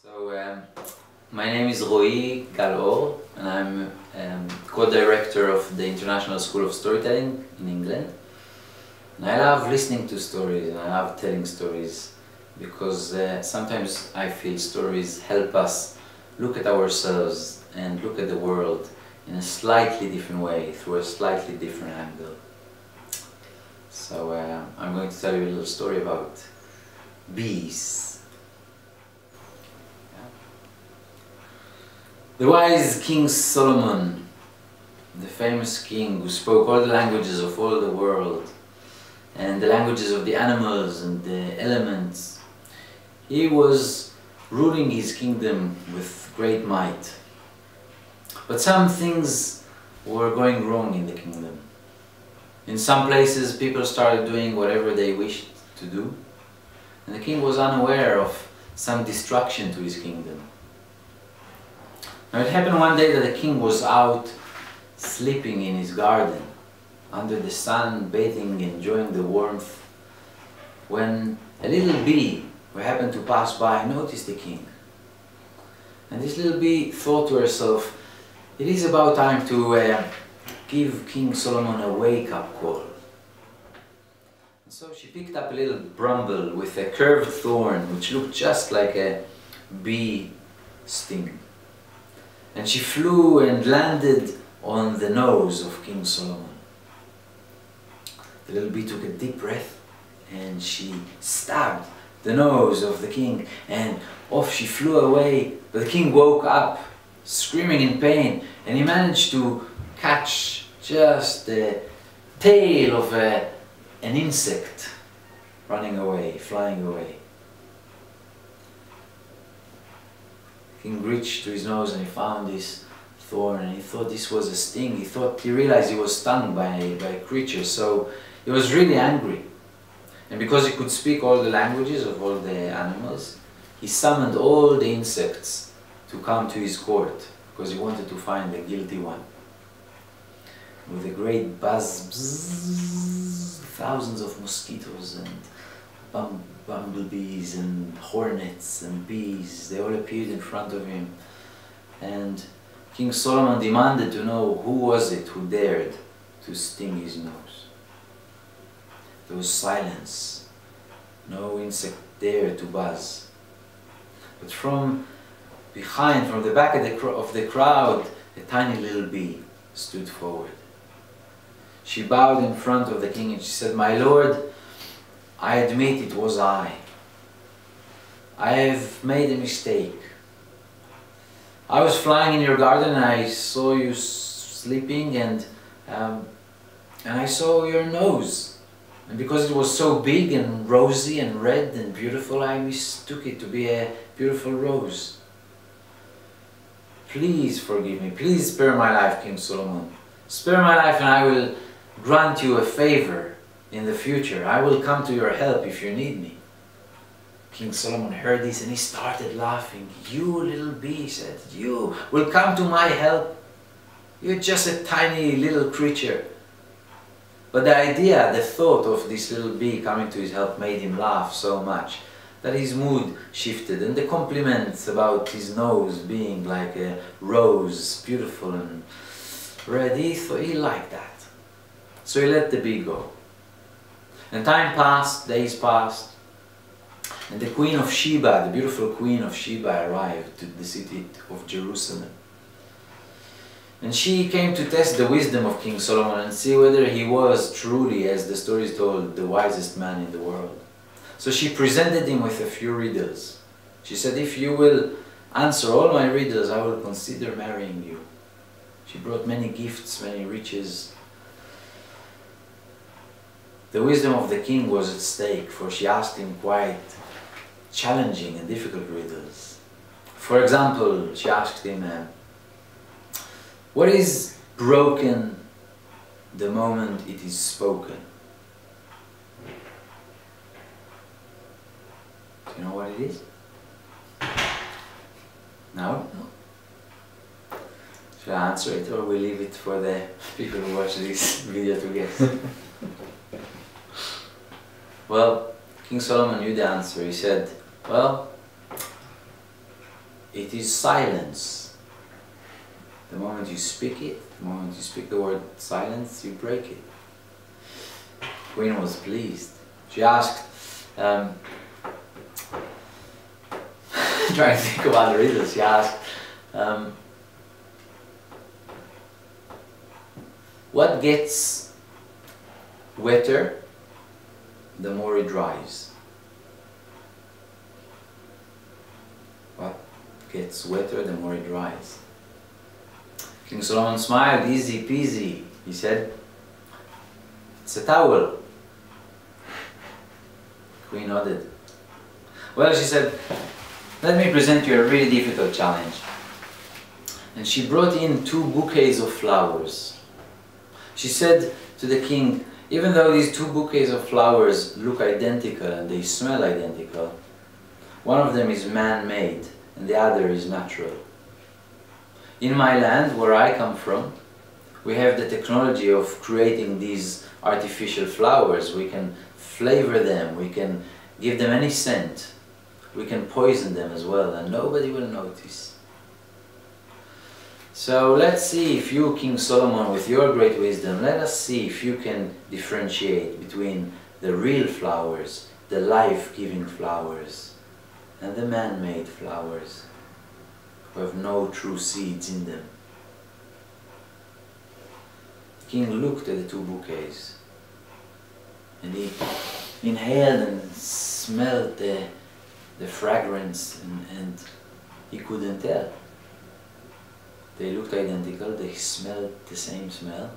My name is Roi Gal-Or and I'm co-director of the International School of Storytelling in England. And I love listening to stories and I love telling stories because sometimes I feel stories help us look at ourselves and look at the world in a slightly different way, through a slightly different angle. So I'm going to tell you a little story about bees. The wise King Solomon, the famous king who spoke all the languages of all the world and the languages of the animals and the elements, he was ruling his kingdom with great might. But some things were going wrong in the kingdom. In some places people started doing whatever they wished to do, and the king was unaware of some destruction to his kingdom. Now it happened one day that the king was out sleeping in his garden, under the sun, bathing, enjoying the warmth, when a little bee who happened to pass by noticed the king. And this little bee thought to herself, it is about time to give King Solomon a wake-up call. And so she picked up a little bramble with a curved thorn which looked just like a bee sting. And she flew and landed on the nose of King Solomon. The little bee took a deep breath and she stabbed the nose of the king, and off she flew away. But the king woke up screaming in pain, and he managed to catch just the tail of an insect running away, flying away. The king reached to his nose and he found this thorn, and he thought this was a sting. He realized he was stung by a creature, so he was really angry. And because he could speak all the languages of all the animals, he summoned all the insects to come to his court, because he wanted to find the guilty one. With a great buzz, bzzz, thousands of mosquitoes and bumblebees and hornets and bees, they all appeared in front of him. And King Solomon demanded to know who was it who dared to sting his nose. There was silence. No insect dared to buzz. But from behind, from the back of the crowd, a tiny little bee stood forward. She bowed in front of the king and she said, "My lord, I admit it was I. I have made a mistake. I was flying in your garden and I saw you sleeping, and I saw your nose. And because it was so big and rosy and red and beautiful, I mistook it to be a beautiful rose. Please forgive me. Please spare my life, King Solomon. Spare my life and I will grant you a favor in the future. I will come to your help if you need me." King Solomon heard this and he started laughing. "You little bee," he said, "you will come to my help? You're just a tiny little creature." But the idea, the thought of this little bee coming to his help made him laugh so much that his mood shifted, and the compliments about his nose being like a rose, beautiful and red, he liked that. So he let the bee go. And time passed, days passed, and the Queen of Sheba, the beautiful Queen of Sheba, arrived to the city of Jerusalem. And she came to test the wisdom of King Solomon and see whether he was truly, as the story is told, the wisest man in the world. So she presented him with a few riddles. She said, "If you will answer all my riddles, I will consider marrying you." She brought many gifts, many riches. The wisdom of the king was at stake, for she asked him quite challenging and difficult riddles. For example, she asked him, what is broken the moment it is spoken? Do you know what it is? No? No? Should I answer it, or we leave it for the people who watch this video to guess? Well, King Solomon knew the answer. He said, "Well, it is silence. The moment you speak it, the moment you speak the word silence, you break it. Queen was pleased. She asked, trying to think of other riddles, she asked, what gets wetter the more it dries? What gets wetter the more it dries? King Solomon smiled, easy peasy. He said, it's a towel. Queen nodded. Well, she said, let me present you a really difficult challenge. And she brought in 2 bouquets of flowers. She said to the king, even though these 2 bouquets of flowers look identical and they smell identical, one of them is man-made and the other is natural. In my land, where I come from, we have the technology of creating these artificial flowers. We can flavor them, we can give them any scent, we can poison them as well, and nobody will notice. So let's see if you, King Solomon, with your great wisdom, let us see if you can differentiate between the real flowers, the life-giving flowers, and the man-made flowers who have no true seeds in them. The king looked at the 2 bouquets and he inhaled and smelled the fragrance, and he couldn't tell. They looked identical, they smelled the same smell.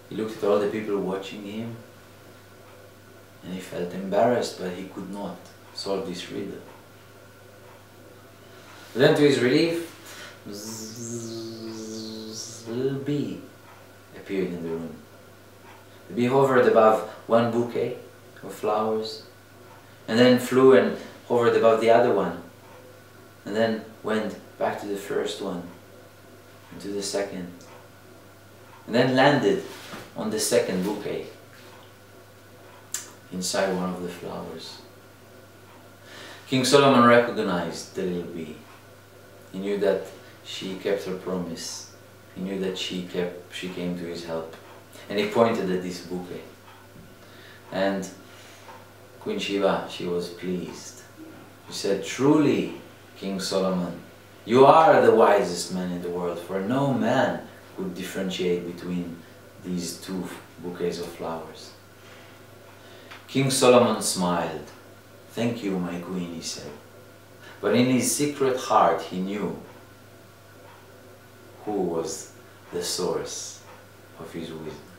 He looked at all the people watching him and he felt embarrassed, but he could not solve this riddle. But then to his relief, a little bee appeared in the room. The bee hovered above one bouquet of flowers, and then flew and hovered above the other one, and then went back to the first one, and to the second, and then landed on the second bouquet, inside one of the flowers. King Solomon recognized the little bee. He knew that she kept her promise. He knew that she came to his help. And he pointed at this bouquet. And Queen Sheba, she was pleased. She said, truly, King Solomon, you are the wisest man in the world, for no man could differentiate between these 2 bouquets of flowers. King Solomon smiled. Thank you, my queen, he said. But in his secret heart he knew who was the source of his wisdom.